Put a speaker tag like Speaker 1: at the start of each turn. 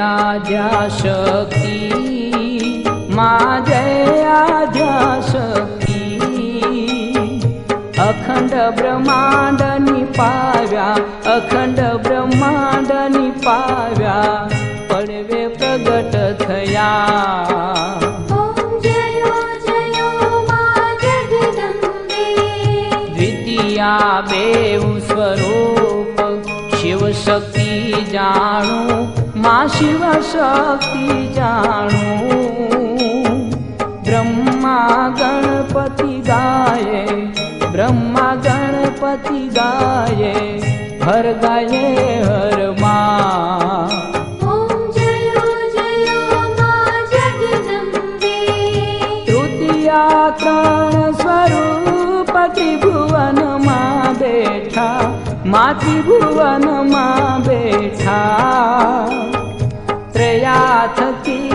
Speaker 1: आद्या शक्ति माँ जय आद्या शक्ति अखंड ब्रह्मांड निपाव्या अखंड ब्रह्मांड निपाव्या पड़वे प्रगट थया द्वितीया बेउ स्वरूप शिव शक्ति जाणू माँ शिव शक्ति जाणू ब्रह्मा गणपति गाये ब्रह्मा गणपति गाये हर गाये हर माँ तृतीया त्रण स्वरूप त्रिभुवन माँ बैठा माँ त्रिभुवन माँ बैठा त्रया थकी